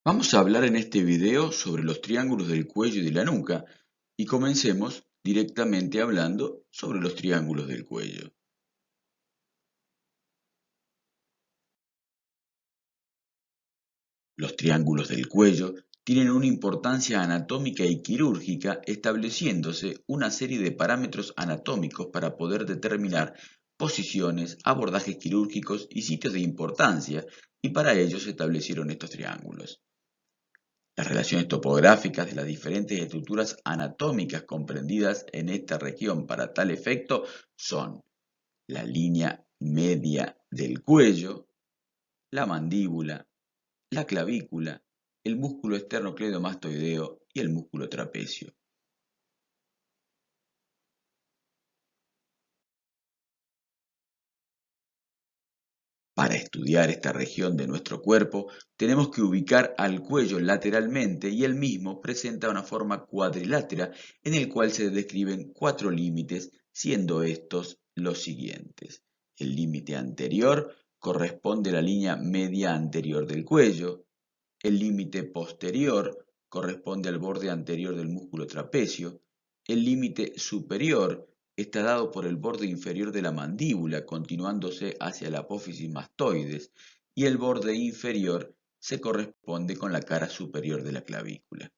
Vamos a hablar en este video sobre los triángulos del cuello y de la nuca y comencemos directamente hablando sobre los triángulos del cuello. Los triángulos del cuello tienen una importancia anatómica y quirúrgica, estableciéndose una serie de parámetros anatómicos para poder determinar posiciones, abordajes quirúrgicos y sitios de importancia, y para ello se establecieron estos triángulos. Las relaciones topográficas de las diferentes estructuras anatómicas comprendidas en esta región para tal efecto son la línea media del cuello, la mandíbula, la clavícula, el músculo esternocleidomastoideo y el músculo trapecio. Para estudiar esta región de nuestro cuerpo, tenemos que ubicar al cuello lateralmente y el mismo presenta una forma cuadrilátera en el cual se describen 4 límites, siendo estos los siguientes. El límite anterior corresponde a la línea media anterior del cuello. El límite posterior corresponde al borde anterior del músculo trapecio. El límite superior está dado por el borde inferior de la mandíbula, continuándose hacia la apófisis mastoides, y el borde inferior se corresponde con la cara superior de la clavícula.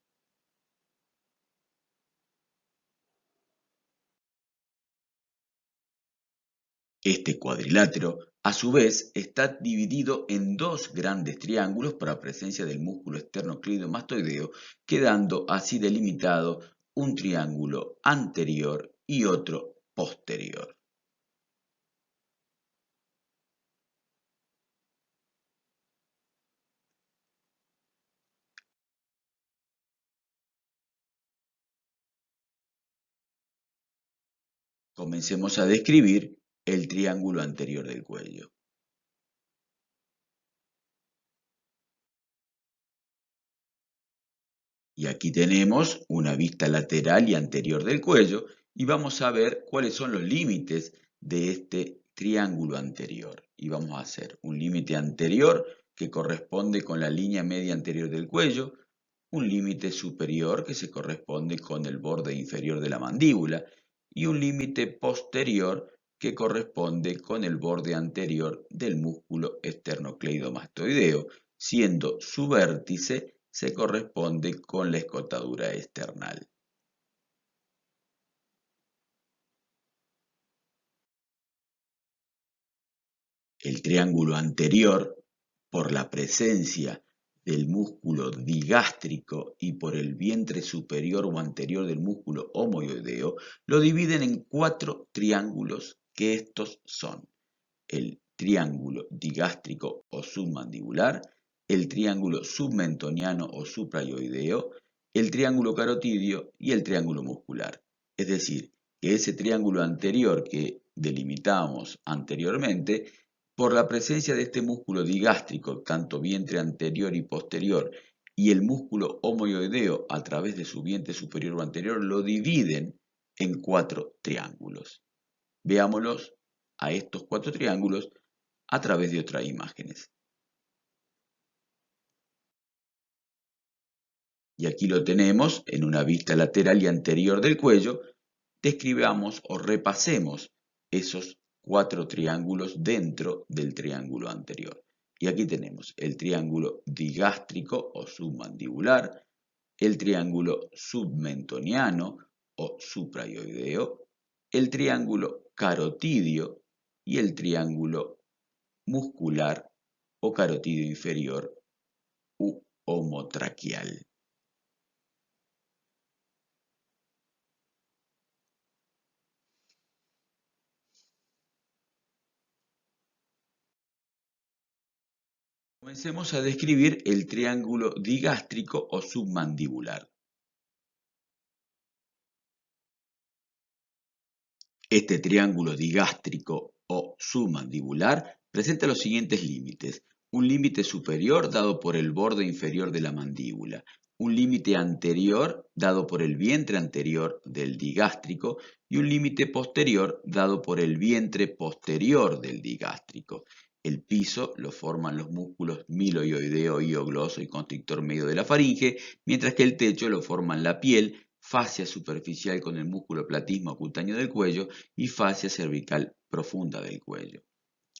Este cuadrilátero, a su vez, está dividido en dos grandes triángulos por presencia del músculo esternocleidomastoideo, quedando así delimitado un triángulo anterior y otro posterior. Comencemos a describir el triángulo anterior del cuello. Y aquí tenemos una vista lateral y anterior del cuello y vamos a ver cuáles son los límites de este triángulo anterior. Y vamos a hacer un límite anterior que corresponde con la línea media anterior del cuello, un límite superior que se corresponde con el borde inferior de la mandíbula y un límite posterior que corresponde con el borde anterior del músculo esternocleidomastoideo, siendo su vértice se corresponde con la escotadura external. El triángulo anterior, por la presencia del músculo digástrico y por el vientre superior o anterior del músculo omoideo, lo dividen en 4 triángulos, que estos son el triángulo digástrico o submandibular, el triángulo submentoniano o suprayoideo, el triángulo carotidio y el triángulo muscular. Es decir, que ese triángulo anterior que delimitamos anteriormente, por la presencia de este músculo digástrico, tanto vientre anterior y posterior, y el músculo omoioideo a través de su vientre superior o anterior, lo dividen en 4 triángulos. Veámoslos a estos 4 triángulos a través de otras imágenes. Y aquí lo tenemos en una vista lateral y anterior del cuello. Describamos o repasemos esos 4 triángulos dentro del triángulo anterior. Y aquí tenemos el triángulo digástrico o submandibular, el triángulo submentoniano o suprayoideo, el triángulo carotidio y el triángulo muscular o carotidio inferior u homotraqueal. Comencemos a describir el triángulo digástrico o submandibular. Este triángulo digástrico o submandibular presenta los siguientes límites. Un límite superior dado por el borde inferior de la mandíbula, un límite anterior dado por el vientre anterior del digástrico y un límite posterior dado por el vientre posterior del digástrico. El piso lo forman los músculos miloioideo, hiogloso y constrictor medio de la faringe, mientras que el techo lo forman la piel, fascia superficial con el músculo platismo cutáneo del cuello y fascia cervical profunda del cuello.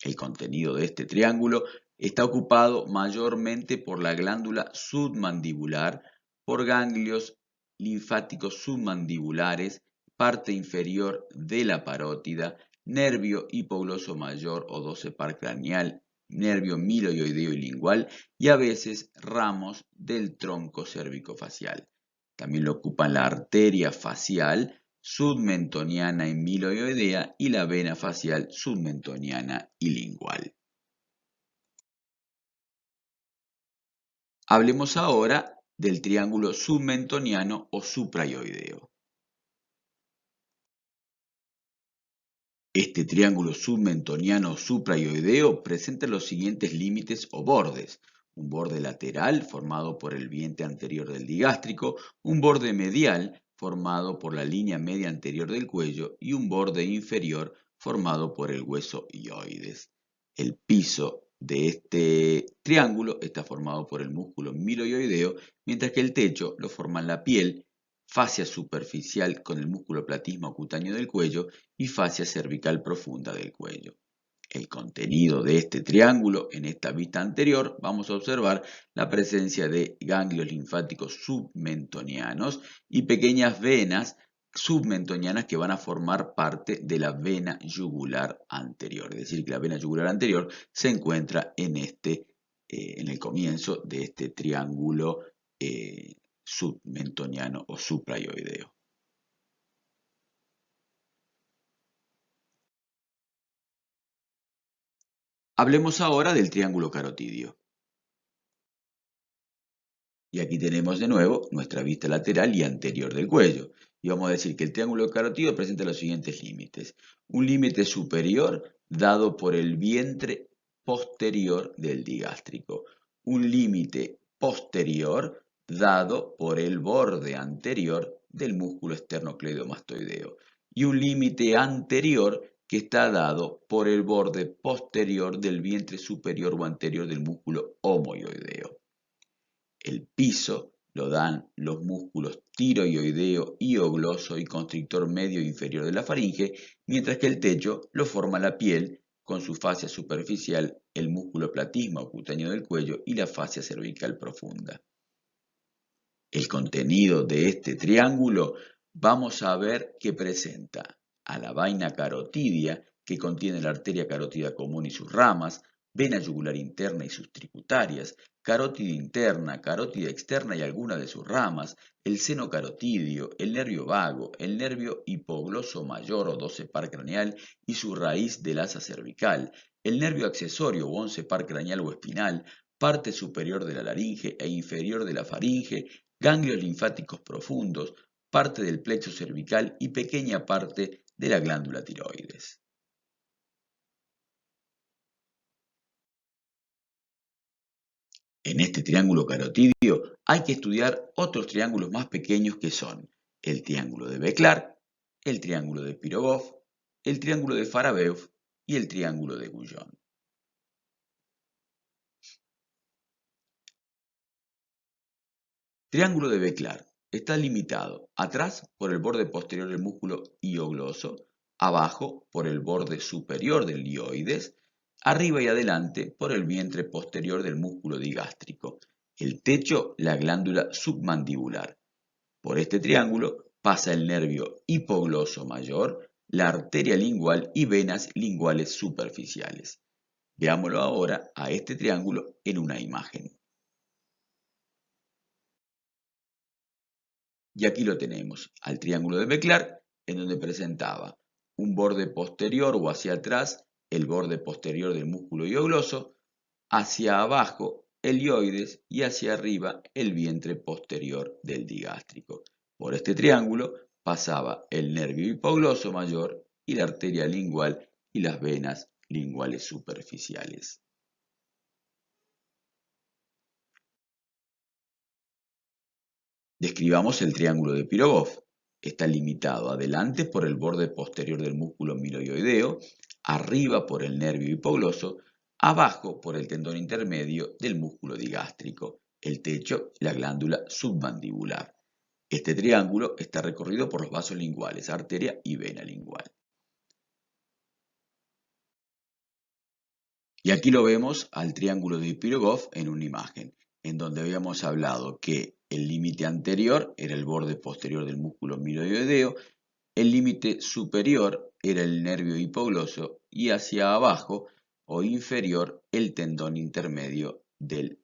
El contenido de este triángulo está ocupado mayormente por la glándula submandibular, por ganglios linfáticos submandibulares, parte inferior de la parótida, nervio hipogloso mayor o 12 par craneal, nervio miloioideo y lingual y a veces ramos del tronco cervicofacial. También lo ocupan la arteria facial submentoniana y miloioidea y la vena facial submentoniana y lingual. Hablemos ahora del triángulo submentoniano o supraioideo. Este triángulo submentoniano o supraioideo presenta los siguientes límites o bordes: un borde lateral formado por el vientre anterior del digástrico, un borde medial formado por la línea media anterior del cuello y un borde inferior formado por el hueso hioides. El piso de este triángulo está formado por el músculo miloioideo, mientras que el techo lo forman la piel, fascia superficial con el músculo platismo cutáneo del cuello y fascia cervical profunda del cuello. El contenido de este triángulo, en esta vista anterior, vamos a observar la presencia de ganglios linfáticos submentonianos y pequeñas venas submentonianas que van a formar parte de la vena yugular anterior. Es decir, que la vena yugular anterior se encuentra en el comienzo de este triángulo submentoniano o supraioideo. Hablemos ahora del triángulo carotidio. Y aquí tenemos de nuevo nuestra vista lateral y anterior del cuello. Y vamos a decir que el triángulo carotidio presenta los siguientes límites. Un límite superior dado por el vientre posterior del digástrico. Un límite posterior dado por el borde anterior del músculo esternocleidomastoideo. Y un límite anterior que está dado por el borde posterior del vientre superior o anterior del músculo omoioideo. El piso lo dan los músculos tiroioideo, hiogloso y constrictor medio e inferior de la faringe, mientras que el techo lo forma la piel con su fascia superficial, el músculo platismo cutáneo del cuello y la fascia cervical profunda. El contenido de este triángulo vamos a ver que presenta a la vaina carotidia, que contiene la arteria carótida común y sus ramas, vena yugular interna y sus tributarias, carótida interna, carótida externa y algunas de sus ramas, el seno carotidio, el nervio vago, el nervio hipogloso mayor o 12 par craneal y su raíz del asa cervical, el nervio accesorio o 11 par craneal o espinal, parte superior de la laringe e inferior de la faringe, ganglios linfáticos profundos, parte del plexo cervical y pequeña parte de la glándula tiroides. En este triángulo carotidio hay que estudiar otros triángulos más pequeños que son el triángulo de Bécquer, el triángulo de Pirogov, el triángulo de Farabeuf y el triángulo de Guyon. Triángulo de Bécquer está limitado atrás por el borde posterior del músculo hiogloso, abajo por el borde superior del hioides, arriba y adelante por el vientre posterior del músculo digástrico, el techo la glándula submandibular. Por este triángulo pasa el nervio hipogloso mayor, la arteria lingual y venas linguales superficiales. Veámoslo ahora a este triángulo en una imagen. Y aquí lo tenemos, al triángulo de Bécquer, en donde presentaba un borde posterior o hacia atrás, el borde posterior del músculo hiogloso, hacia abajo el hioides y hacia arriba el vientre posterior del digástrico. Por este triángulo pasaba el nervio hipogloso mayor y la arteria lingual y las venas linguales superficiales. Describamos el triángulo de Pirogov. Está limitado adelante por el borde posterior del músculo miloioideo, arriba por el nervio hipogloso, abajo por el tendón intermedio del músculo digástrico, el techo, la glándula submandibular. Este triángulo está recorrido por los vasos linguales, arteria y vena lingual. Y aquí lo vemos al triángulo de Pirogov en una imagen, en donde habíamos hablado que el límite anterior era el borde posterior del músculo miloideo, el límite superior era el nervio hipogloso y hacia abajo o inferior el tendón intermedio del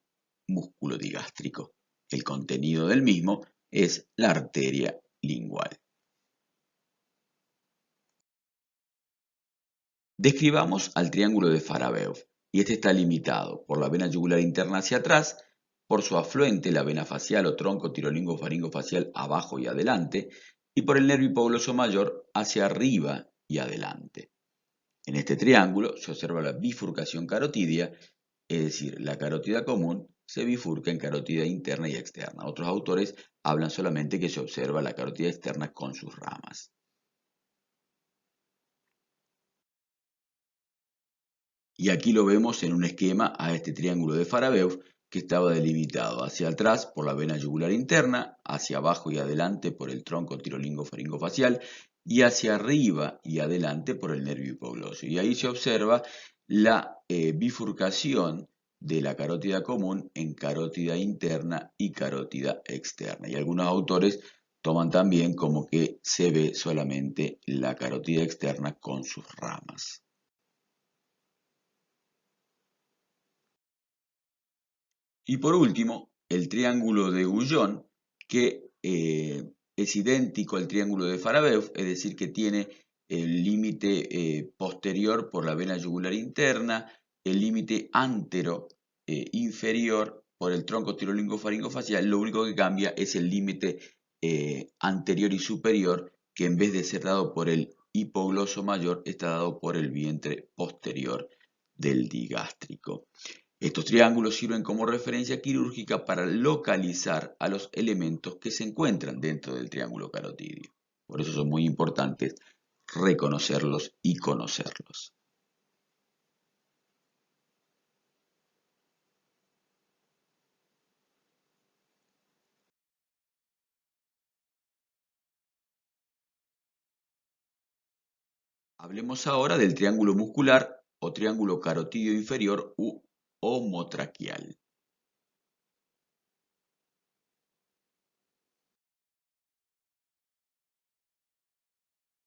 músculo digástrico. El contenido del mismo es la arteria lingual. Describamos al triángulo de Farabeuf, y este está limitado por la vena yugular interna hacia atrás, por su afluente, la vena facial o tronco tirolingo-faringo-facial abajo y adelante, y por el nervio hipogloso mayor hacia arriba y adelante. En este triángulo se observa la bifurcación carotidia, es decir, la carótida común se bifurca en carótida interna y externa. Otros autores hablan solamente que se observa la carótida externa con sus ramas. Y aquí lo vemos en un esquema a este triángulo de Farabeuf que estaba delimitado hacia atrás por la vena yugular interna, hacia abajo y adelante por el tronco tirolingo-faringofacial y hacia arriba y adelante por el nervio hipogloso. Y ahí se observa la bifurcación de la carótida común en carótida interna y carótida externa. Y algunos autores toman también como que se ve solamente la carótida externa con sus ramas. Y por último, el triángulo de Guyon, que es idéntico al triángulo de Farabeuf, es decir, que tiene el límite posterior por la vena yugular interna, el límite antero inferior por el tronco tirolingo-faringofacial. Lo único que cambia es el límite anterior y superior, que en vez de ser dado por el hipogloso mayor, está dado por el vientre posterior del digástrico. Estos triángulos sirven como referencia quirúrgica para localizar a los elementos que se encuentran dentro del triángulo carotidio. Por eso son muy importantes reconocerlos y conocerlos. Hablemos ahora del triángulo muscular o triángulo carotidio inferior u homotraquial.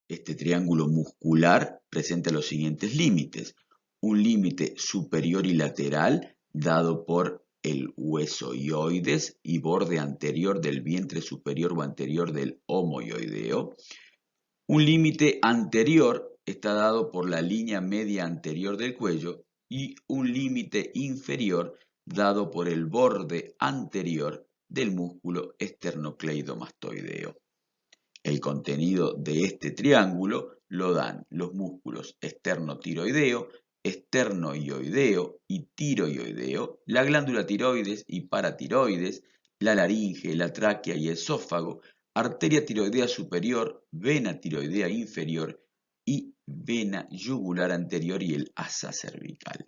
Este triángulo muscular presenta los siguientes límites. Un límite superior y lateral dado por el hueso ioides y borde anterior del vientre superior o anterior del homoioideo. Un límite anterior está dado por la línea media anterior del cuello y un límite inferior dado por el borde anterior del músculo esternocleidomastoideo. El contenido de este triángulo lo dan los músculos esternotiroideo, esternoioideo y tiroioideo, la glándula tiroides y paratiroides, la laringe, la tráquea y esófago, arteria tiroidea superior, vena tiroidea inferior y vena yugular anterior y el asa cervical.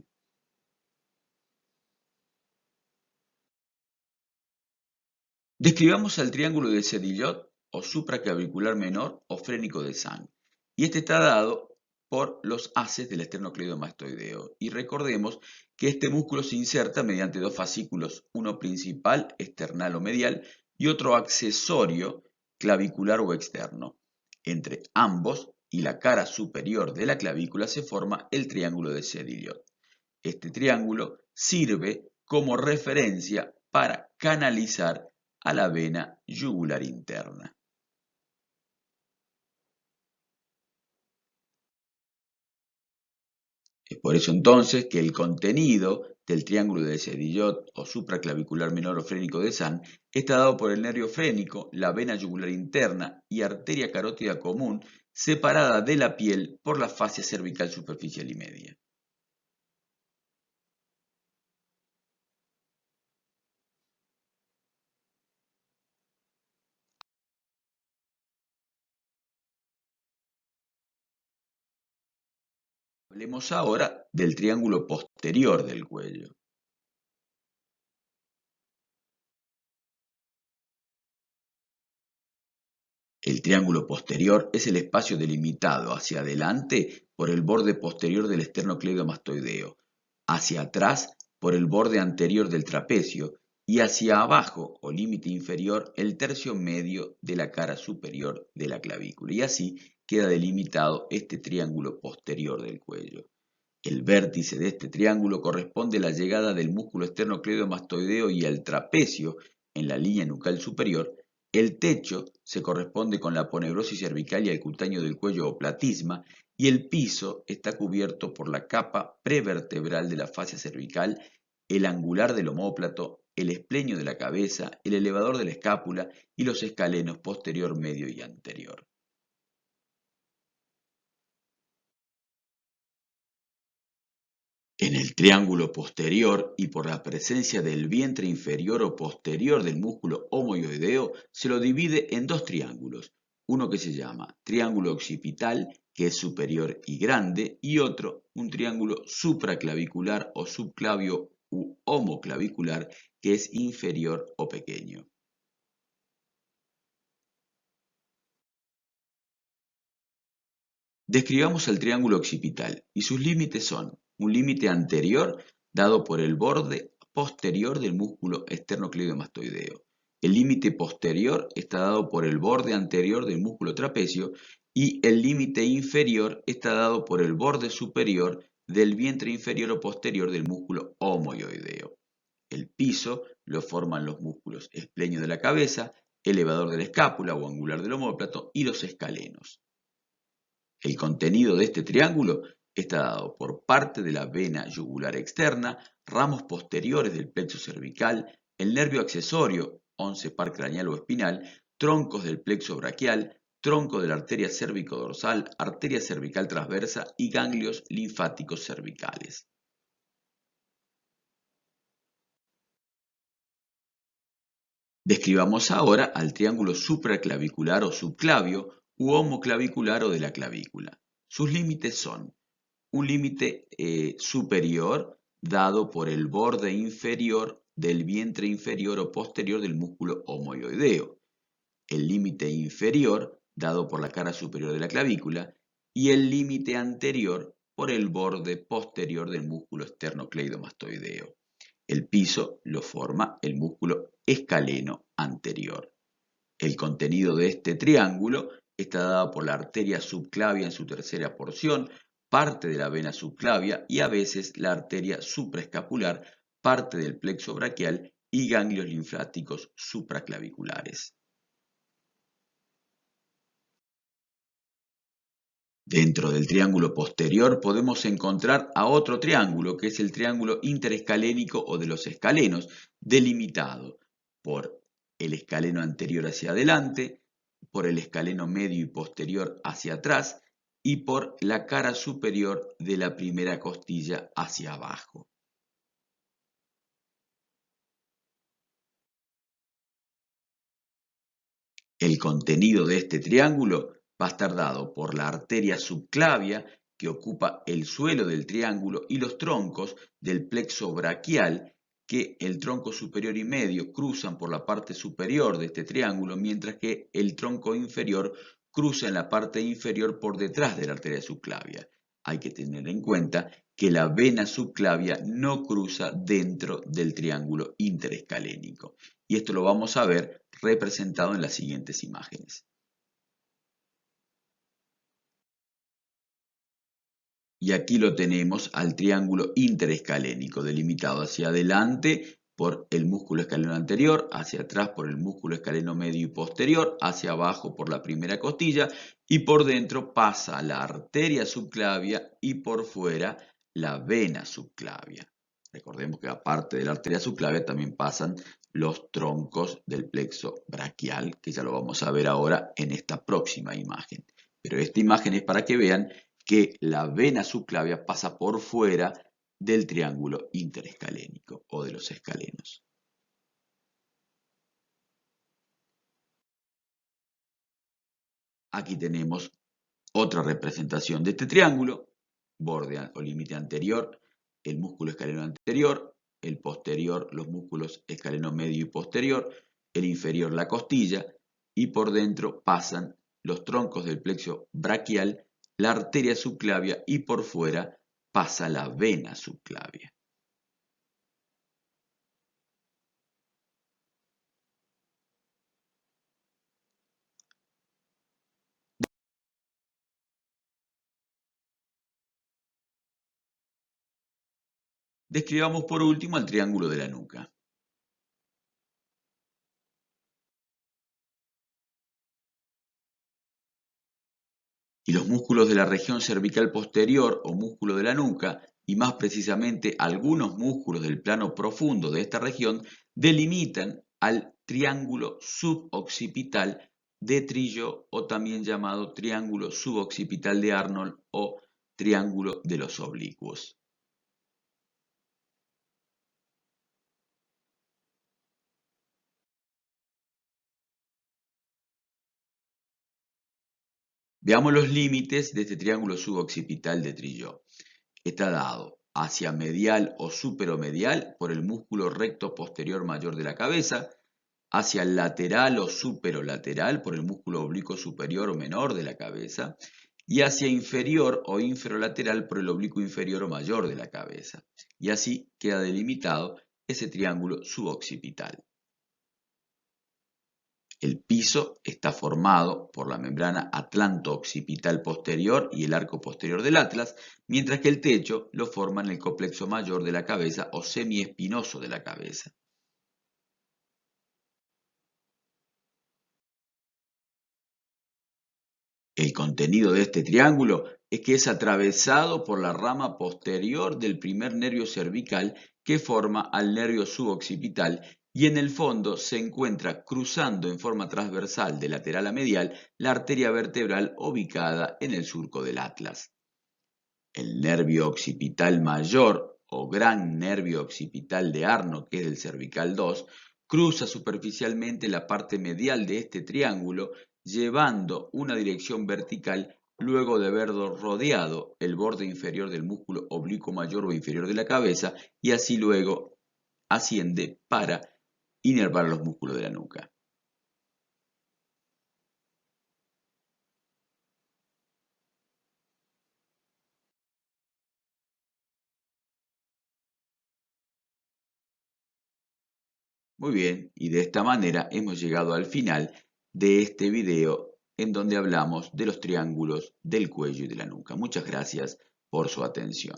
Describamos al triángulo de Sedillot o supraclavicular menor o frénico de Sang, y este está dado por los haces del esternocleidomastoideo. Y recordemos que este músculo se inserta mediante dos fascículos, uno principal, external o medial, y otro accesorio, clavicular o externo. Entre ambos y la cara superior de la clavícula se forma el triángulo de Sedillot. Este triángulo sirve como referencia para canalizar a la vena yugular interna. Es por eso entonces que el contenido del triángulo de Sedillot o supraclavicular menor o frénico de Sang está dado por el nervio frénico, la vena yugular interna y arteria carótida común separada de la piel por la fascia cervical superficial y media. Hablemos ahora del triángulo posterior del cuello. El triángulo posterior es el espacio delimitado hacia adelante por el borde posterior del esternocleidomastoideo, hacia atrás por el borde anterior del trapecio y hacia abajo o límite inferior el tercio medio de la cara superior de la clavícula. Y así queda delimitado este triángulo posterior del cuello. El vértice de este triángulo corresponde a la llegada del músculo esternocleidomastoideo y al trapecio en la línea nucal superior. El techo se corresponde con la aponeurosis cervical y el cutáneo del cuello o platisma, y el piso está cubierto por la capa prevertebral de la fascia cervical, el angular del omóplato, el esplenio de la cabeza, el elevador de la escápula y los escalenos posterior, medio y anterior. En el triángulo posterior y por la presencia del vientre inferior o posterior del músculo homoioideo, se lo divide en dos triángulos, uno que se llama triángulo occipital, que es superior y grande, y otro, un triángulo supraclavicular o subclavio u homoclavicular, que es inferior o pequeño. Describamos el triángulo occipital y sus límites son un límite anterior dado por el borde posterior del músculo esternocleidomastoideo. El límite posterior está dado por el borde anterior del músculo trapecio y el límite inferior está dado por el borde superior del vientre inferior o posterior del músculo homoioideo. El piso lo forman los músculos esplenio de la cabeza, elevador de la escápula o angular del omóplato y los escalenos. El contenido de este triángulo está dado por parte de la vena yugular externa, ramos posteriores del plexo cervical, el nervio accesorio, 11 par craneal o espinal, troncos del plexo braquial, tronco de la arteria cérvico-dorsal, arteria cervical transversa y ganglios linfáticos cervicales. Describamos ahora al triángulo supraclavicular o subclavio u homoclavicular o de la clavícula. Sus límites son un límite superior dado por el borde inferior del vientre inferior o posterior del músculo homoioideo, el límite inferior dado por la cara superior de la clavícula y el límite anterior por el borde posterior del músculo esternocleidomastoideo. El piso lo forma el músculo escaleno anterior. El contenido de este triángulo está dado por la arteria subclavia en su tercera porción, parte de la vena subclavia y a veces la arteria supraescapular, parte del plexo braquial y ganglios linfáticos supraclaviculares. Dentro del triángulo posterior podemos encontrar a otro triángulo, que es el triángulo interescalénico o de los escalenos, delimitado por el escaleno anterior hacia adelante, por el escaleno medio y posterior hacia atrás y por la cara superior de la primera costilla hacia abajo. El contenido de este triángulo va a estar dado por la arteria subclavia que ocupa el suelo del triángulo y los troncos del plexo braquial que el tronco superior y medio cruzan por la parte superior de este triángulo, mientras que el tronco inferior cruza en la parte inferior por detrás de la arteria subclavia. Hay que tener en cuenta que la vena subclavia no cruza dentro del triángulo interescalénico. Y esto lo vamos a ver representado en las siguientes imágenes. Y aquí lo tenemos al triángulo interescalénico, delimitado hacia adelante por el músculo escaleno anterior, hacia atrás por el músculo escaleno medio y posterior, hacia abajo por la primera costilla y por dentro pasa la arteria subclavia y por fuera la vena subclavia. Recordemos que aparte de la arteria subclavia también pasan los troncos del plexo braquial, que ya lo vamos a ver ahora en esta próxima imagen. Pero esta imagen es para que vean que la vena subclavia pasa por fuera del triángulo interescalénico o de los escalenos. Aquí tenemos otra representación de este triángulo borde o límite anterior, el músculo escaleno anterior, el posterior, los músculos escaleno medio y posterior, el inferior, la costilla, y por dentro pasan los troncos del plexo braquial, la arteria subclavia y por fuera pasa la vena subclavia. Describamos por último el triángulo de la nuca. Y los músculos de la región cervical posterior o músculo de la nuca, y más precisamente algunos músculos del plano profundo de esta región, delimitan al triángulo suboccipital de Trillo o también llamado triángulo suboccipital de Arnold o triángulo de los oblicuos. Veamos los límites de este triángulo suboccipital de Trillo. Está dado hacia medial o superomedial por el músculo recto posterior mayor de la cabeza, hacia lateral o superolateral por el músculo oblicuo superior o menor de la cabeza, y hacia inferior o inferolateral por el oblicuo inferior o mayor de la cabeza. Y así queda delimitado ese triángulo suboccipital. El piso está formado por la membrana atlanto-occipital posterior y el arco posterior del atlas, mientras que el techo lo forman el complexo mayor de la cabeza o semiespinoso de la cabeza. El contenido de este triángulo es que es atravesado por la rama posterior del primer nervio cervical que forma al nervio suboccipital y en el fondo se encuentra cruzando en forma transversal de lateral a medial la arteria vertebral ubicada en el surco del atlas. El nervio occipital mayor o gran nervio occipital de Arno, que es el cervical 2, cruza superficialmente la parte medial de este triángulo, llevando una dirección vertical luego de haber rodeado el borde inferior del músculo oblicuo mayor o inferior de la cabeza y así luego asciende para inervar los músculos de la nuca. Muy bien, y de esta manera hemos llegado al final de este video en donde hablamos de los triángulos del cuello y de la nuca. Muchas gracias por su atención.